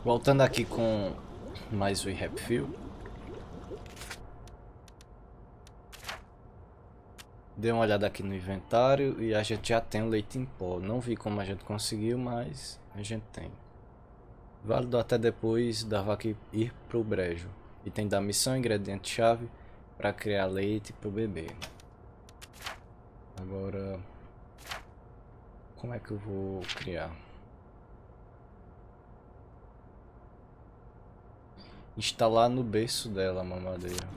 Voltando aqui com mais o Rapfil. Dei uma olhada aqui no inventário e a gente já tem o leite em pó. Não vi como a gente conseguiu, mas a gente tem. Válido até depois da vaca ir pro brejo. E tem da missão ingrediente-chave para criar leite pro bebê. Agora, como é que eu vou criar? Instalar no berço dela a mamadeira.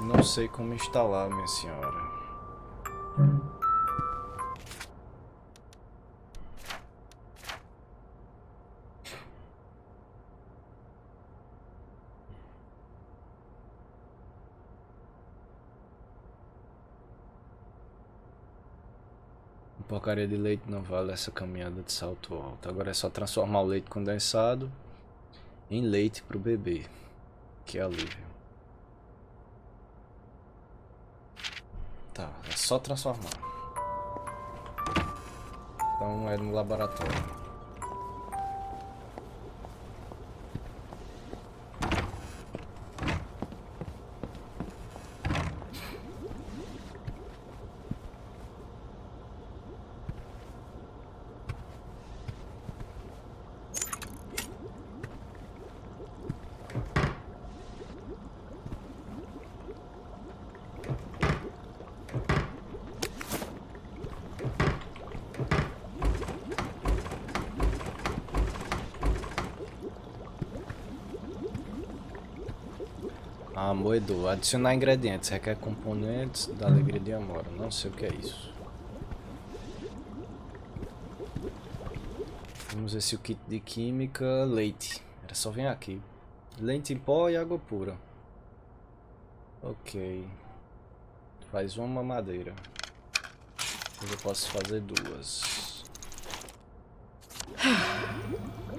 Não sei como instalar, minha senhora. Porcaria de leite não vale essa caminhada de salto alto. Agora é só transformar o leite condensado em leite pro bebê. Que alívio. Tá, é só transformar. Então é no laboratório. Ah, moedor. Adicionar ingredientes. Requer componentes da alegria de amora. Não sei o que é isso. Vamos ver se o kit de química... Leite. Era só vir aqui. Leite em pó e água pura. Ok. Faz uma mamadeira. Eu posso fazer duas.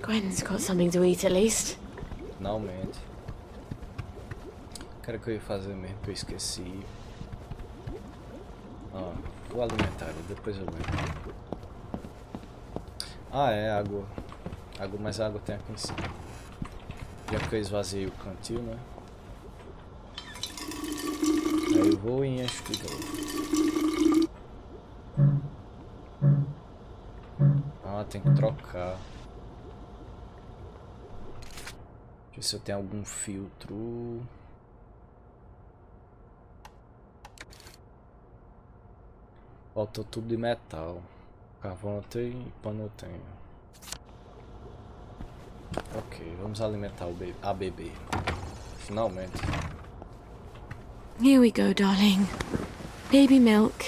Gwen's got something to eat at least. Finalmente. O que era que eu ia fazer mesmo que eu esqueci? Ah, o alimentário, depois eu lembro. Ah, é água. Água, mas a água tem aqui em cima. Já que eu esvaziei o cantil, né? Aí eu vou e encho de novo. Ah, tem que trocar. Deixa eu ver se eu tenho algum filtro. Faltou tubo de metal. Carvão eu tenho e pano eu tenho. Ok, vamos alimentar a bebê. Finalmente. Here we go, darling. Baby milk.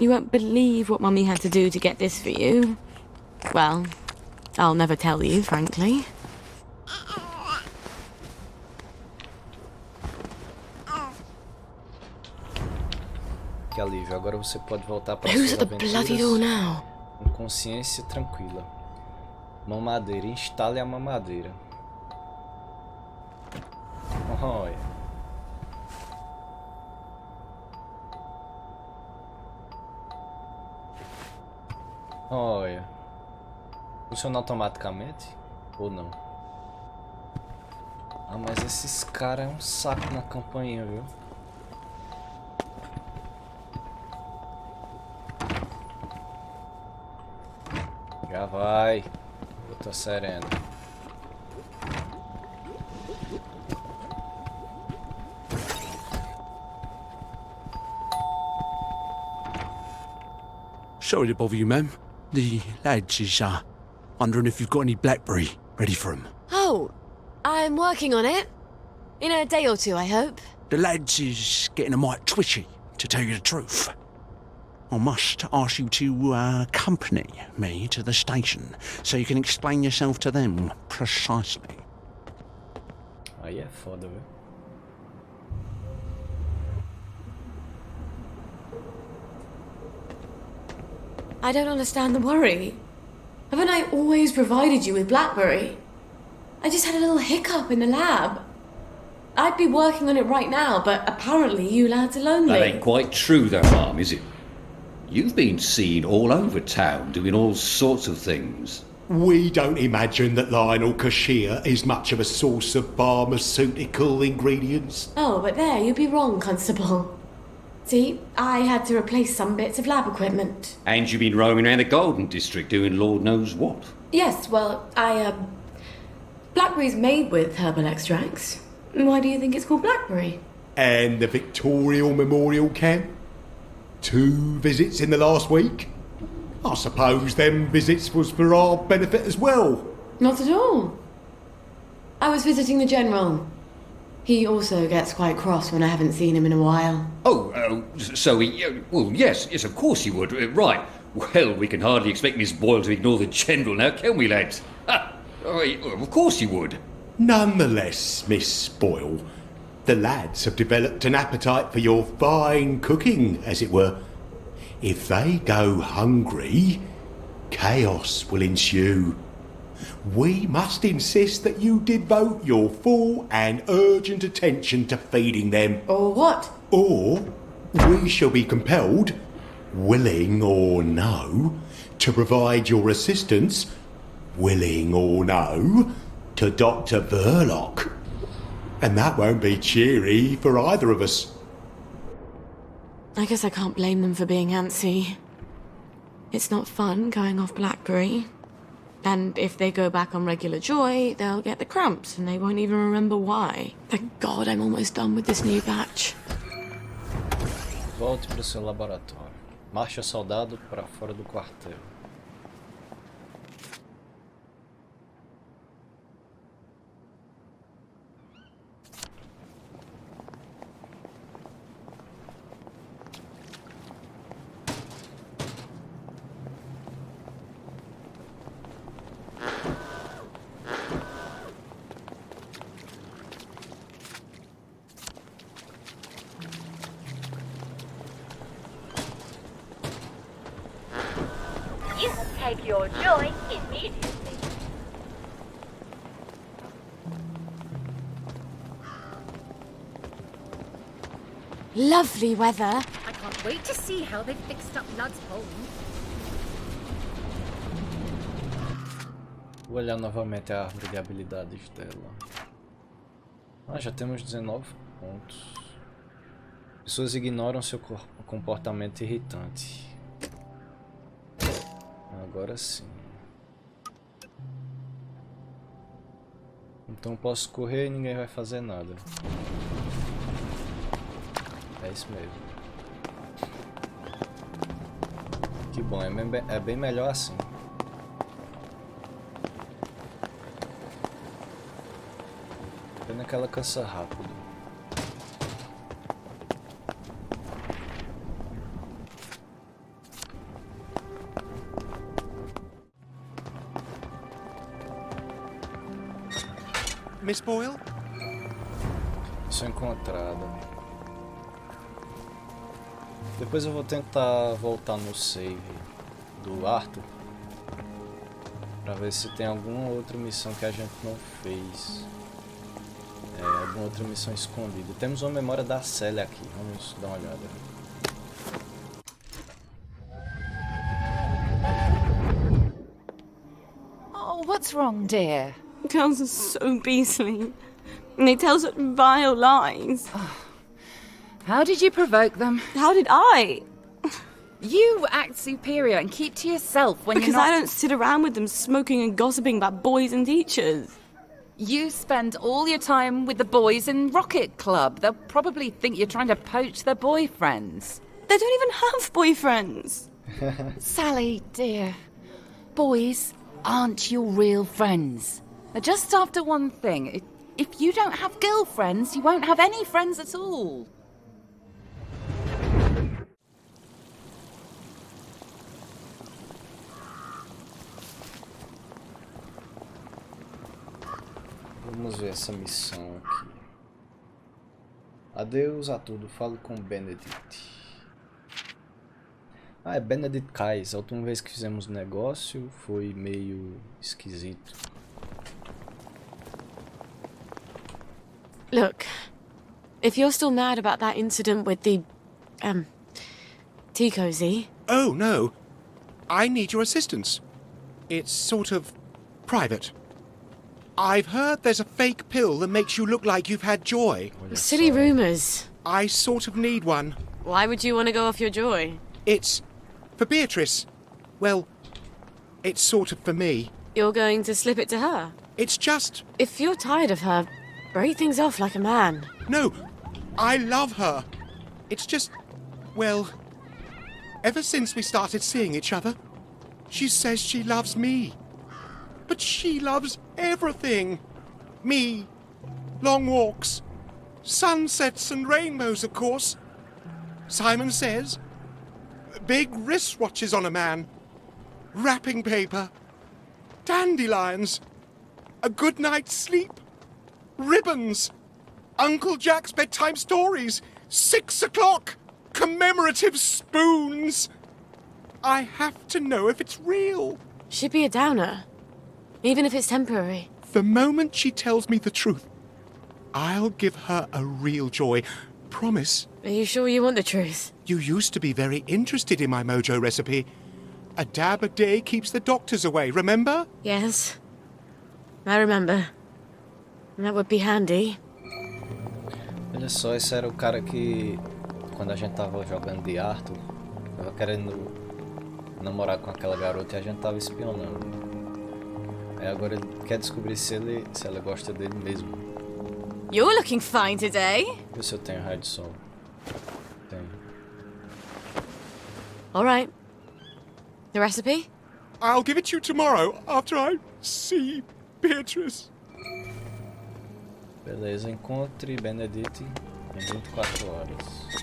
You won't believe what Mummy had to do to get this for you. Well, I'll never tell you, frankly. Que alívio, agora você pode voltar para Who's suas at the bloody door aventuras now? com consciência tranquila. Mamadeira, instale a mamadeira. Olha. Olha. Funciona automaticamente? Ou não? Ah, mas esses caras é um saco na campainha, viu? Já vai. Eu tô sereno. Sorry to bother you, ma'am. The lads is wondering if you've got any blackberry ready for 'em. Oh, I'm working on it. In a day or two, I hope. The lads is getting a mite twitchy, to tell you the truth. I must ask you to accompany me to the station so you can explain yourself to them precisely. Aí é foda, viu? I don't understand the worry. Haven't I always provided you with blackberry? I just had a little hiccup in the lab. I'd be working on it right now, but apparently you lads are lonely. That ain't quite true though, Mum, is it? You've been seen all over town doing all sorts of things. We don't imagine that Lionel Cashier is much of a source of pharmaceutical ingredients. Oh, but there, you'd be wrong, Constable. See, I had to replace some bits of lab equipment. And you've been roaming around the Golden District doing Lord knows what. Yes, well, blackberry's made with herbal extracts. Why do you think it's called blackberry? And the Victorial Memorial Camp? 2 visits in the last week? I suppose them visits was for our benefit as well. Not at all. I was visiting the General. He also gets quite cross when I haven't seen him in a while. So he... well, yes, of course he would. Right. Well, we can hardly expect Miss Boyle to ignore the General now, can we, lads? Of course he would. Nonetheless, Miss Boyle, the lads have developed an appetite for your fine cooking, as it were. If they go hungry, chaos will ensue. We must insist that you devote your full and urgent attention to feeding them. Or what? Or we shall be compelled, willing or no, to provide your assistance, willing or no, to Dr. Verloc. And that won't be cheery for either of us. I guess I can't blame them for being antsy. It's not fun going off blackberry. And if they go back on regular joy, they'll get the cramps and they won't even remember why. Thank God I'm almost done with this new batch. Volte para o seu laboratório. Marcha soldado para fora do quartel. You will take your joy immediately. Lovely weather. I can't wait to see how they've fixed up Lud's home. Vou olhar novamente a árvore de habilidades dela. Já temos 19 pontos. Pessoas ignoram seu comportamento irritante. Agora sim. Então posso correr e ninguém vai fazer nada. É isso mesmo. Que bom, é bem melhor assim. Pena que ela cansa rápido. Miss Boyle? Missão encontrada. Depois eu vou tentar voltar no save do Arthur pra ver se tem alguma outra missão que a gente não fez. Alguma outra missão escondida. Temos uma memória da Célia aqui. Vamos dar uma olhada. Oh, what's wrong, dear? Girls are so beastly. And they tell such vile lies. How did you provoke them? How did I? You act superior and keep to yourself when Because you're not... I don't sit around with them smoking and gossiping about boys and teachers. You spend all your time with the boys in Rocket Club. They'll probably think you're trying to poach their boyfriends. They don't even have boyfriends. Sally, dear, boys aren't your real friends. They're just after one thing. If you don't have girlfriends, you won't have any friends at all. Vamos ver essa missão aqui. Adeus a tudo, falo com Benedict. Ah, é Benedict Kais. A última vez que fizemos negócio foi meio esquisito. Look, if you're still mad about that incident with the, tea cozy, Oh, no. I need your assistance. It's sort of private. I've heard there's a fake pill that makes you look like you've had joy. Olha silly só. rumours. I sort of need one. Why would you want to go off your joy? It's for Beatrice. Well, it's sort of for me. You're going to slip it to her? It's just... If you're tired of her, break things off like a man. No, I love her. It's just... Well, ever since we started seeing each other, she says she loves me. But she loves everything. Me, long walks, sunsets and rainbows, of course. Simon says, big wristwatches on a man, wrapping paper, dandelions, a good night's sleep, ribbons, Uncle Jack's bedtime stories, 6 o'clock, commemorative spoons. I have to know if it's real. She'd be a downer, even if it's temporary. The moment she tells me the truth, I'll give her a real joy. Promise. Are you sure you want the truth? You used to be very interested in my mojo recipe. A dab a day keeps the doctors away, remember? Yes. I remember. That would be handy. Olha só, esse era o cara que, quando a gente tava jogando de Arthur, tava querendo namorar com aquela garota e a gente tava espionando. Aí agora ele quer descobrir se ela gosta dele mesmo. You're looking fine today. Vê se eu tenho raio de sol. Tenho. All right. The recipe? I'll give it to you tomorrow after I see Beatrice. Beleza, encontre Benedict em 24 horas.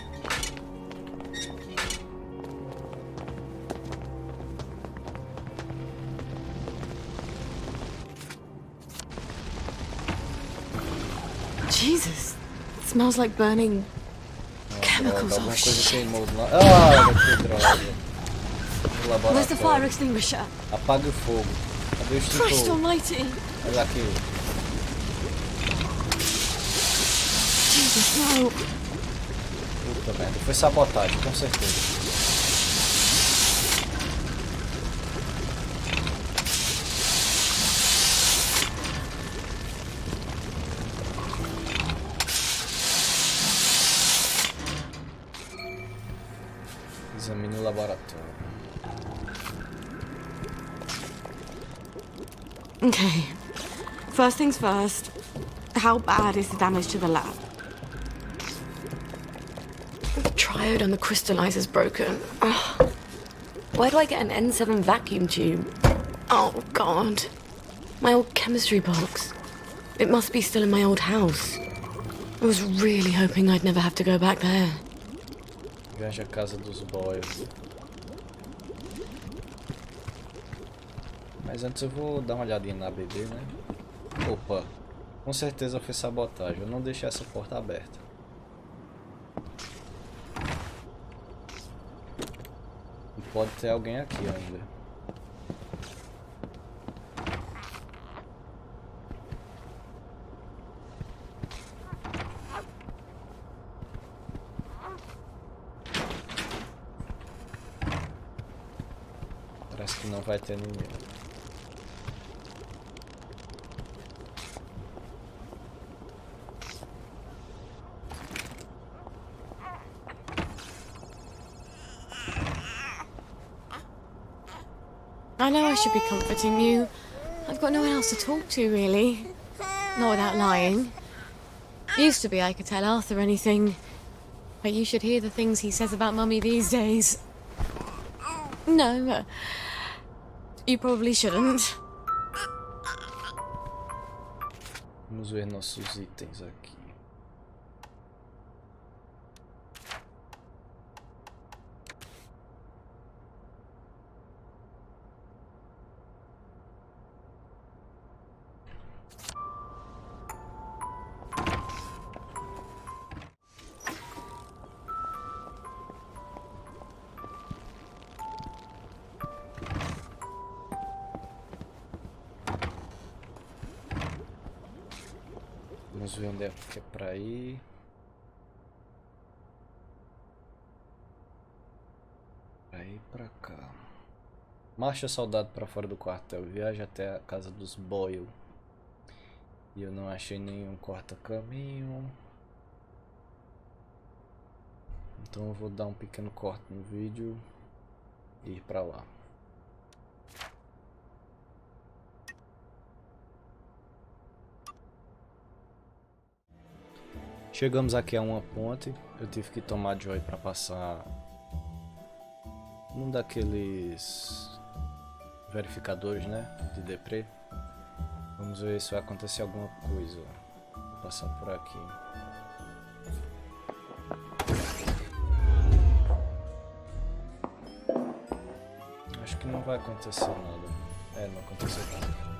Jesus. It smells like burning chemicals. Alguma Oh, coisa shit. queimou do lado. Ah, que droga. No Where's the fire laboratório. extinguisher? Apague o fogo. Cadê o Christ extintor? almighty. Olha aqui. Jesus, no. Puta merda. Foi sabotagem, com certeza. Examine o laboratório. Okay. First things first. How bad is the damage to the lab? The triode on the crystallizer's broken. Ugh. Why do I get an N7 vacuum tube? Oh, God. My old chemistry box. It must be still in my old house. I was really hoping I'd never have to go back there. Veja a casa dos boys. Mas antes eu vou dar uma olhadinha na BD, né? Opa, com certeza foi sabotagem. Eu não deixei essa porta aberta. E pode ter alguém aqui ainda. Parece que não vai ter ninguém. I know I should be comforting you. I've got no one else to talk to, really. Not without lying. Used to be I could tell Arthur anything. But you should hear the things he says about Mummy these days. No, you probably shouldn't. Vamos ver nossos itens aqui. Vamos ver onde é que é pra ir. Pra ir pra cá. Marcha soldado pra fora do quartel. Viaja até a casa dos Boyle. E eu não achei nenhum corta-caminho. Então eu vou dar um pequeno corte no vídeo e ir pra lá. Chegamos aqui a uma ponte. Eu tive que tomar Joy para passar num daqueles verificadores, né, de deprê. Vamos ver se vai acontecer alguma coisa. Vou passar por aqui. Acho que não vai acontecer nada. Não aconteceu nada.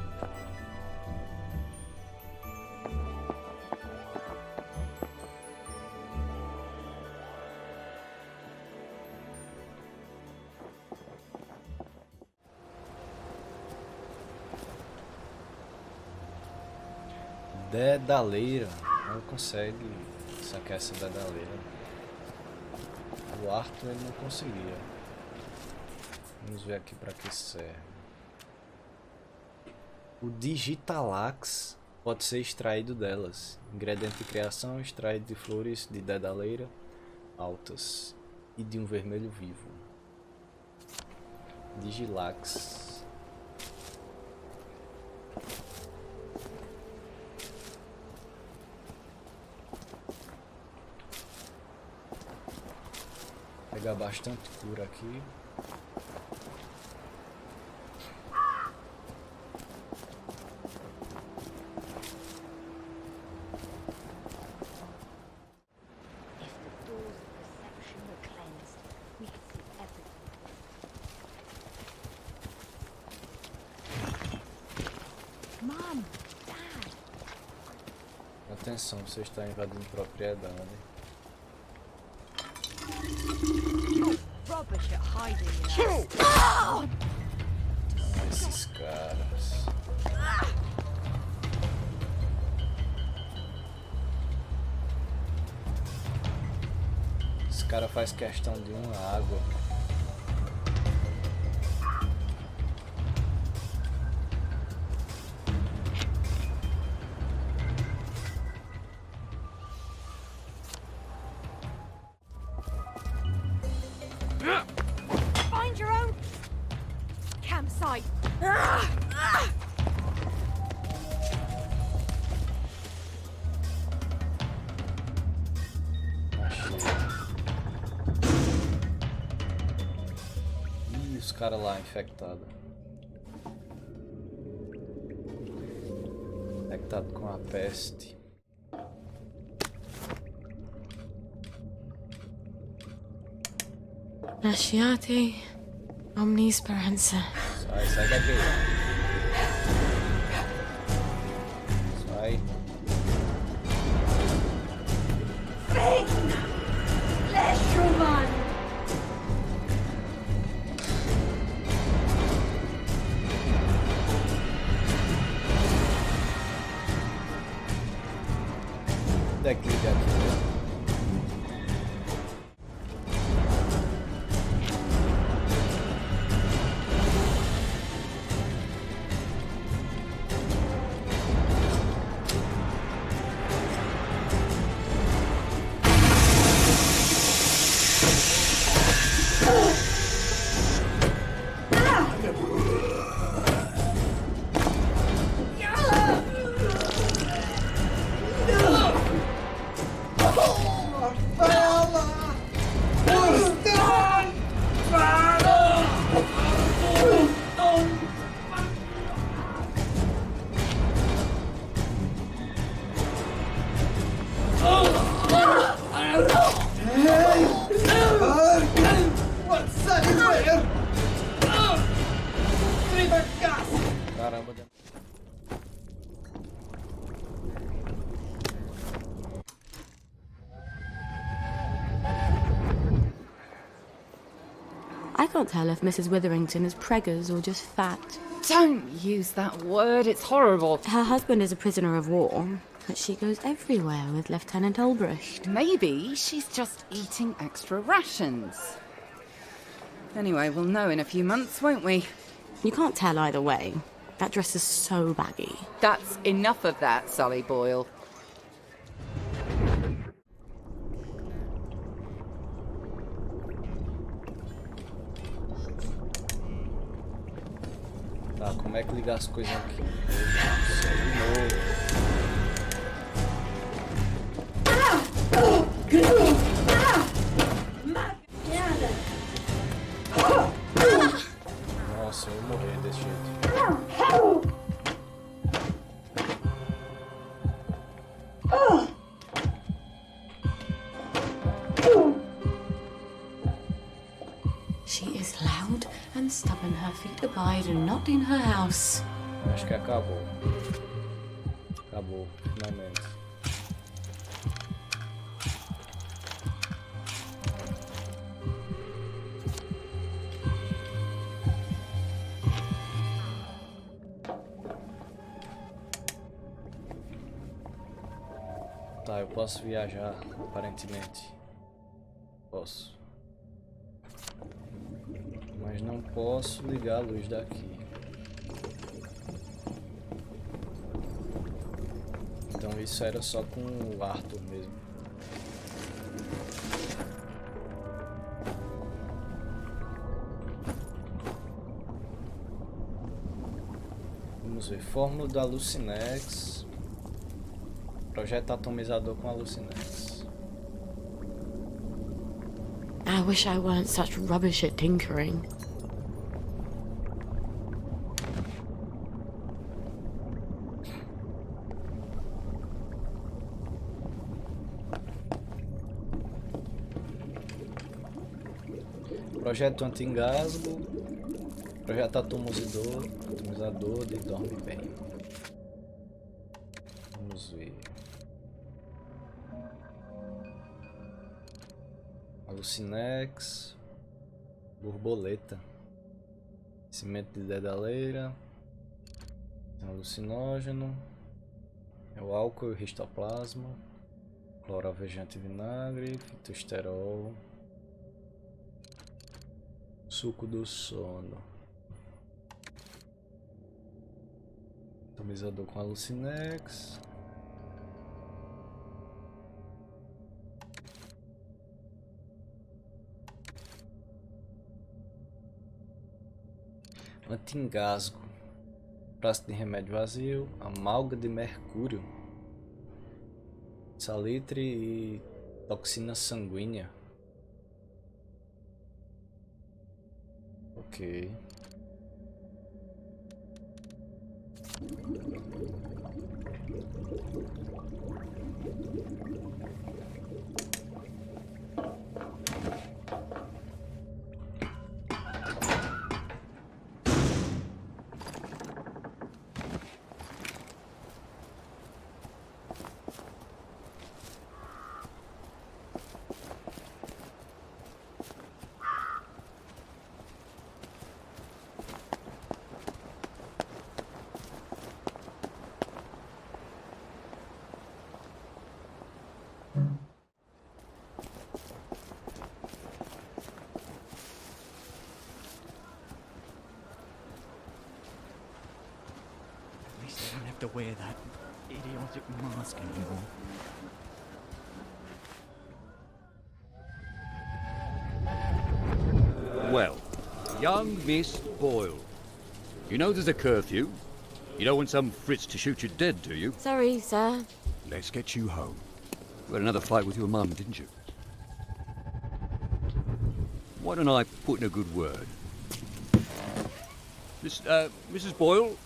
Dedaleira. Não consegue sacar essa dedaleira. O Arthur ele não conseguia. Vamos ver aqui para que serve. O Digitalax pode ser extraído delas. Ingrediente de criação extraído de flores de dedaleira altas e de um vermelho vivo. Digilax. Pegar bastante cura aqui. Atenção, você está invadindo propriedade. Esses caras. Esse cara faz questão de uma água. Find your own campsite. Ih, os caras lá infectados. Infectado com a peste. Lasciate omni speranza. Sai daqui. Sai. Daqui. Caramba. I can't tell if Mrs. Witherington is preggers or just fat. Don't use that word, it's horrible. Her husband is a prisoner of war, But she goes everywhere with Lieutenant Albrecht. Maybe she's just eating extra rations. Anyway, we'll know in a few months, won't we? You can't tell either way. That dress is so baggy. That's enough of that, Sully Boyle. Tá, como é que ligar as coisas aqui? Isso é de novo. Nossa, eu vou morrer desse jeito. She is loud and stubborn. Her feet abide and not in her house. Acho que acabou. Acabou, finalmente. Tá, eu posso viajar, aparentemente. Posso. Mas não posso ligar a luz daqui. Então isso era só com o Arthur mesmo. Vamos ver. Fórmula da Lucinex. Projeto atomizador com a Lucinex. I wish I weren't such rubbish at tinkering. Projeto anti-engasgo. Projeto atomizador de dorme bem. Vamos ver. Alucinex. Borboleta. Cimento de dedaleira. Alucinógeno. É o álcool e o histoplasma. Cloro alvejante e vinagre. Fitosterol. Suco do sono. Atomizador com alucinex. Anti-engasgo. Praça de remédio vazio. Amalga de mercúrio. Salitre e toxina sanguínea. Ok. At least I don't have to wear that idiotic mask anymore. Well, young Miss Boyle. You know there's a curfew. You don't want some Fritz to shoot you dead, do you? Sorry, sir. Let's get you home. You had another fight with your mum, didn't you? Why don't I put in a good word? Mrs. Boyle,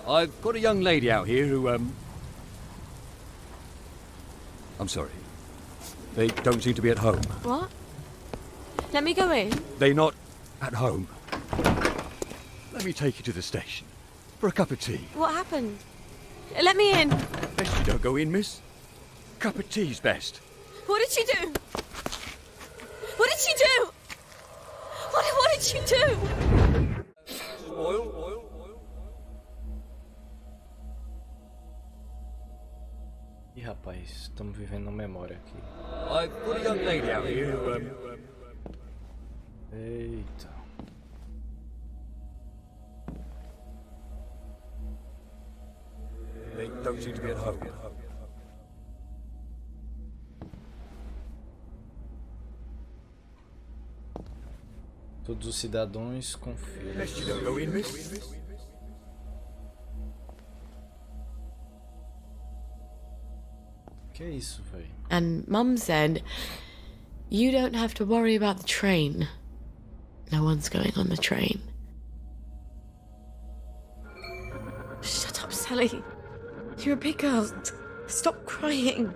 I've got a young lady out here who, I'm sorry. They don't seem to be at home. What? Let me go in. They're not at home. Let me take you to the station for a cup of tea. What happened? Let me in. Best you don't go in, miss. Cup of tea's best. What did she do? What did she do? What did she do? Mrs. Boyle? Estamos vivendo memória aqui. I've got a young lady out here who, Eita. they don't seem to be at home. Todos os cidadãos com filhos. Unless you don't go in, miss. Que é isso, velho? And Mum said, you don't have to worry about the train. No one's going on the train. Shut up, Sally. You're a big girl. Stop crying.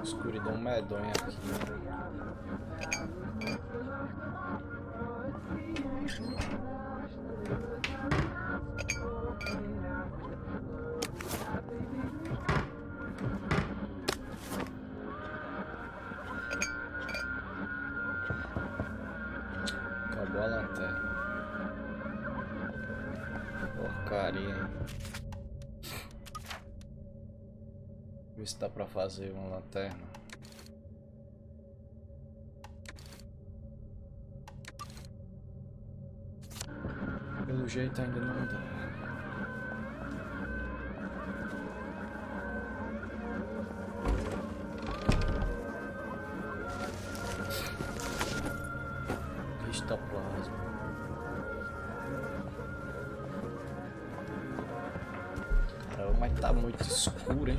Escuridão medonha aqui. Acabou a lanterna. Porcaria, hein? Ver se dá pra fazer uma lanterna. Pelo jeito ainda não dá. Histoplasma. Caramba, mas tá muito escuro, hein?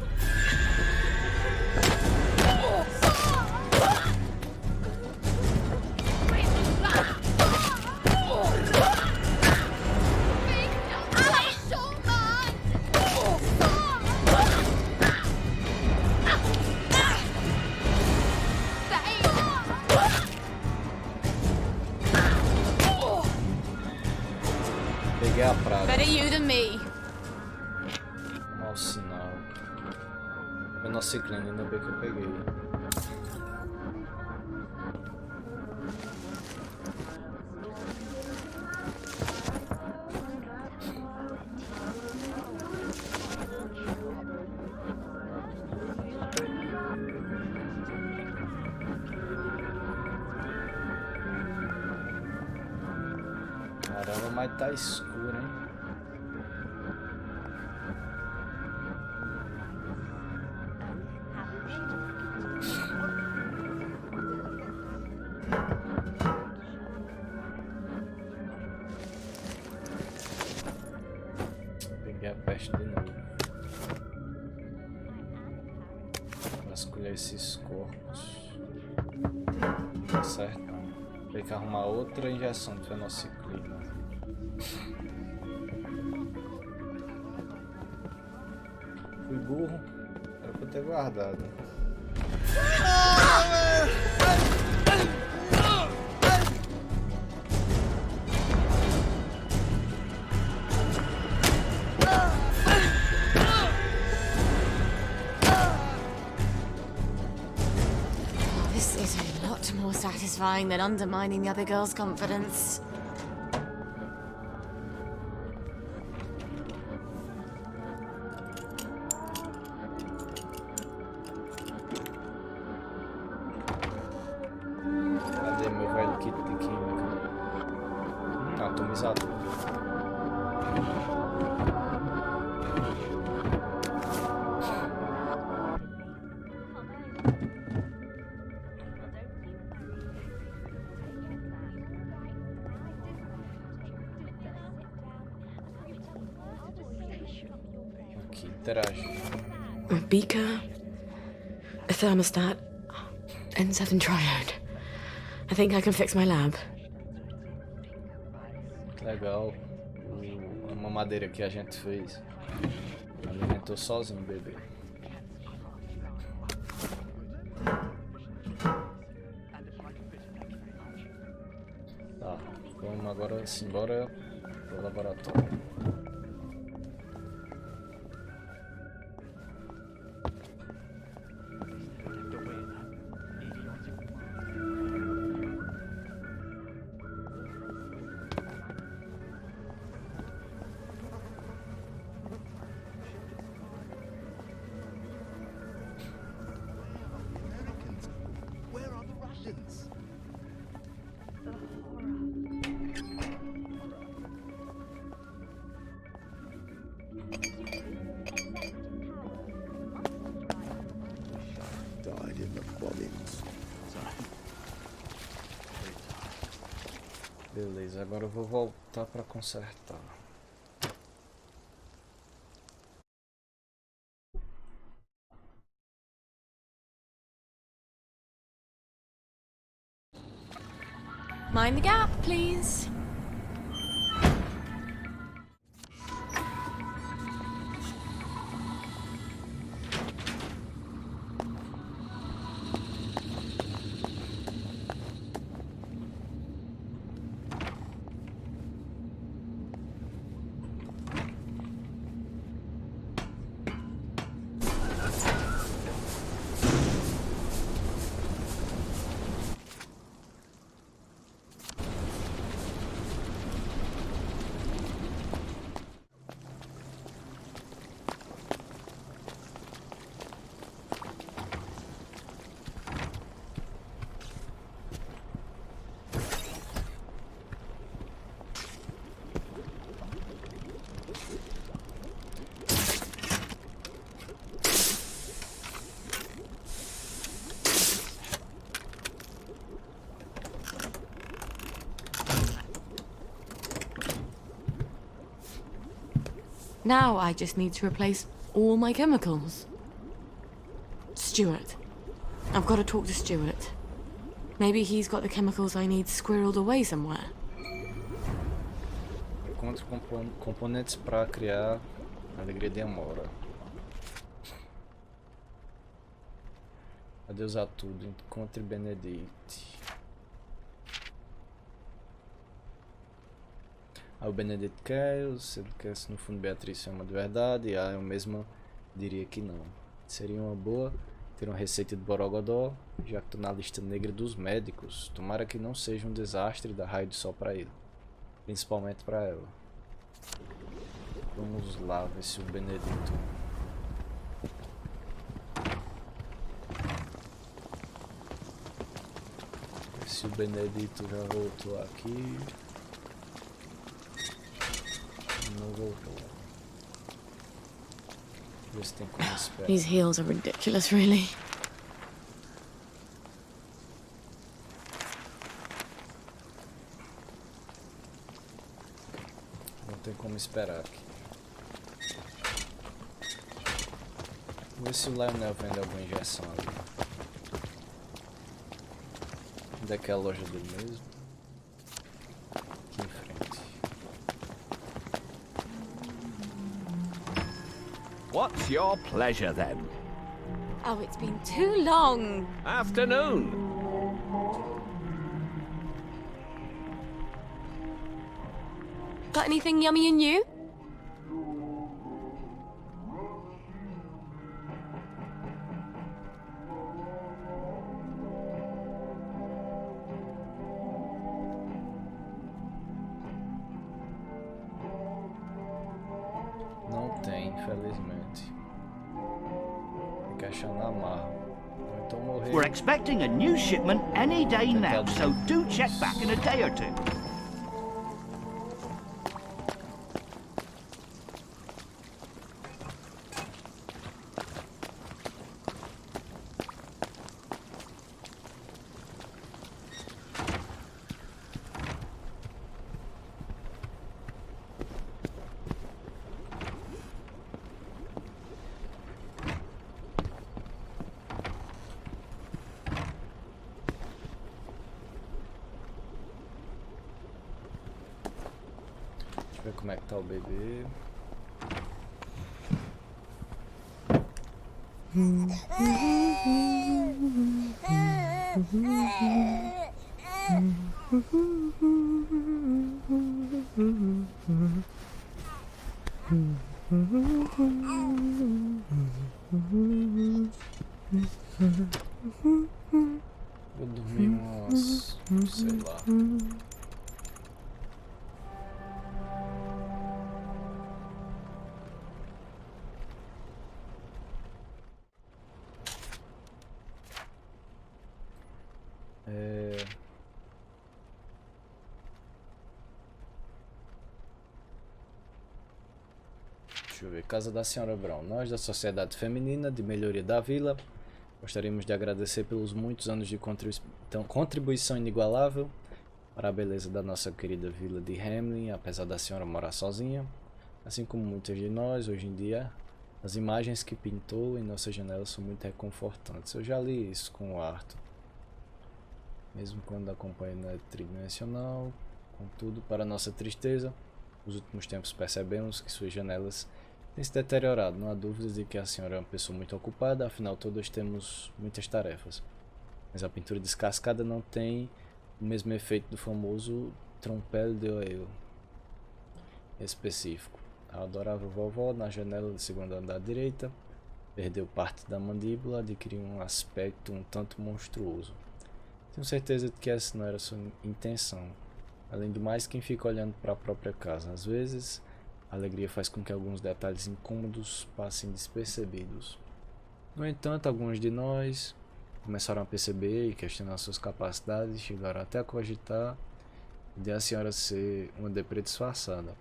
Peguei a praga. Better you than me. Mau sinal. Monociclina, ainda bem que eu peguei. Caramba, mas tá escuro, hein? Peguei a peste de novo. Vasculhar esses corpos. Não dá certo, não. Tem que arrumar outra injeção de fenociclina. Fui burro. Era pra eu ter guardado. This is a lot more satisfying than undermining the other girl's confidence. Cadê meu velho kit de química? Atomizador. Aqui, interage. A beaker, a thermostat, N7 triode. I think I can fix my lab. Legal. A mamadeira que a gente fez. Alimentou sozinho o bebê. Tá, vamos agora embora pro laboratório. Beleza, agora eu vou voltar para consertar. Mind the gap, please. Now I just need to replace all my chemicals. Stuart. I've got to talk to Stuart. Maybe he's got the chemicals I need squirreled away somewhere. Encontre componentes para criar alegria de Amora. Adeus a tudo. Encontre Benedict. Aí o Benedict quer, se ele quer, se no fundo Beatriz é uma de verdade, e eu mesma diria que não. Seria uma boa ter uma receita de borogodó, já que estou na lista negra dos médicos. Tomara que não seja um desastre dar raio de sol para ele, principalmente para ela. Vamos lá ver se o Benedito... Ver se o Benedito já voltou aqui. Não voltou. Ver se tem como esperar. These heels are ridiculous, really. Não tem como esperar aqui. Vou ver se o Lionel vende alguma injeção ali. Onde é que é a loja dele mesmo? Aqui em frente. What's your pleasure then? Oh, it's been too long. Afternoon. Got anything yummy and new? Não tem, infelizmente. Tem que achar na marra. Ou então morrer. We're expecting a new shipment any day now, so do check back in a day or two. Deixa eu ver como é que tá o bebê. Vou dormir umas, sei lá. Deixa eu ver. Casa da Senhora Brown. Nós, da Sociedade Feminina de Melhoria da Vila, Gostaríamos de agradecer pelos muitos anos de contribuição inigualável para a beleza da nossa querida vila de Hamlin, apesar da senhora morar sozinha. Assim como muitas de nós, hoje em dia, as imagens que pintou em nossas janelas são muito reconfortantes. Eu já li isso com o Arthur. Mesmo quando a companhia não é tridimensional, contudo, para nossa tristeza, nos últimos tempos percebemos que suas janelas têm se deteriorado. Não há dúvidas de que a senhora é uma pessoa muito ocupada, afinal todos temos muitas tarefas. Mas a pintura descascada não tem o mesmo efeito do famoso trompel de oeil específico. A adorável vovó, na janela do segundo andar à direita, perdeu parte da mandíbula, adquiriu um aspecto um tanto monstruoso. Tenho certeza de que essa não era sua intenção. Além do mais, quem fica olhando para a própria casa? Às vezes, a alegria faz com que alguns detalhes incômodos passem despercebidos. No entanto, alguns de nós começaram a perceber e questionar suas capacidades, chegaram até a cogitar de a senhora ser uma deprê disfarçada.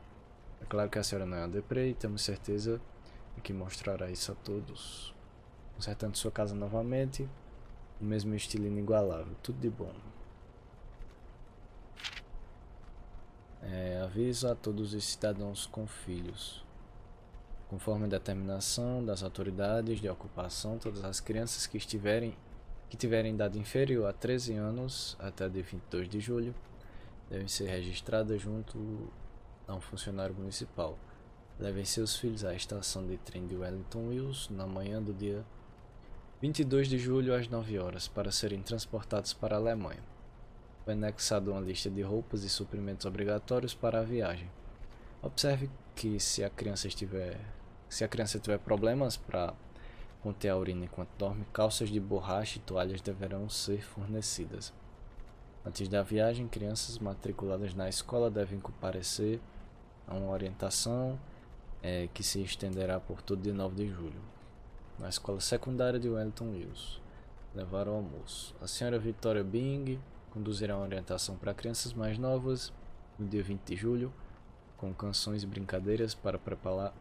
É claro que a senhora não é uma deprê e temos certeza de que mostrará isso a todos. Consertando sua casa novamente, o mesmo estilo inigualável, tudo de bom. Aviso a todos os cidadãos com filhos. Conforme a determinação das autoridades de ocupação, todas as crianças que tiverem idade inferior a 13 anos até dia 22 de julho devem ser registradas junto a um funcionário municipal. Levem seus filhos à estação de trem de Wellington Mills na manhã do dia 22 de julho às 9 horas para serem transportados para a Alemanha. Foi anexado uma lista de roupas e suprimentos obrigatórios para a viagem. Observe que se a criança tiver problemas para conter a urina enquanto dorme, calças de borracha e toalhas deverão ser fornecidas. Antes da viagem, crianças matriculadas na escola devem comparecer a uma orientação que se estenderá por todo dia 9 de julho. Na escola secundária de Wellington Mills, levar ao almoço. A senhora Victoria Bing conduzirá uma orientação para crianças mais novas no dia 20 de julho, com canções e brincadeiras para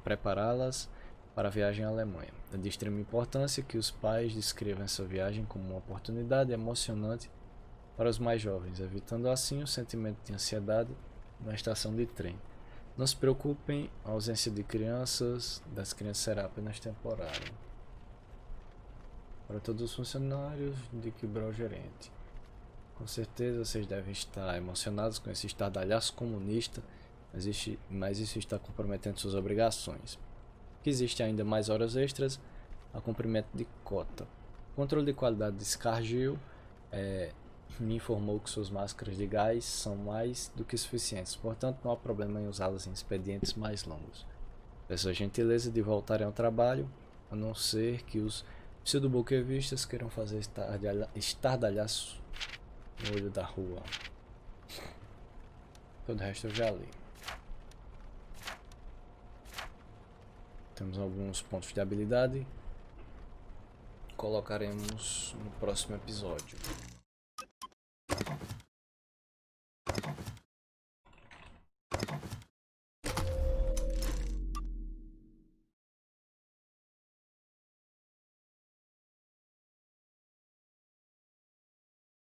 prepará-las para a viagem à Alemanha. É de extrema importância que os pais descrevam essa viagem como uma oportunidade emocionante para os mais jovens, evitando assim o sentimento de ansiedade na estação de trem. Não se preocupem, a ausência das crianças será apenas temporária. Para todos os funcionários, de quebrar o gerente. Com certeza vocês devem estar emocionados com esse estardalhaço comunista, mas isso está comprometendo suas obrigações. Que existe ainda mais horas extras a cumprimento de cota. O controle de qualidade de Scargill me informou que suas máscaras de gás são mais do que suficientes, portanto não há problema em usá-las em expedientes mais longos. Peço a gentileza de voltarem ao trabalho, a não ser que os pseudo-buquevistas queiram fazer estardalhaço no olho da rua. Todo o resto eu já li. Temos alguns pontos de habilidade. Colocaremos no próximo episódio.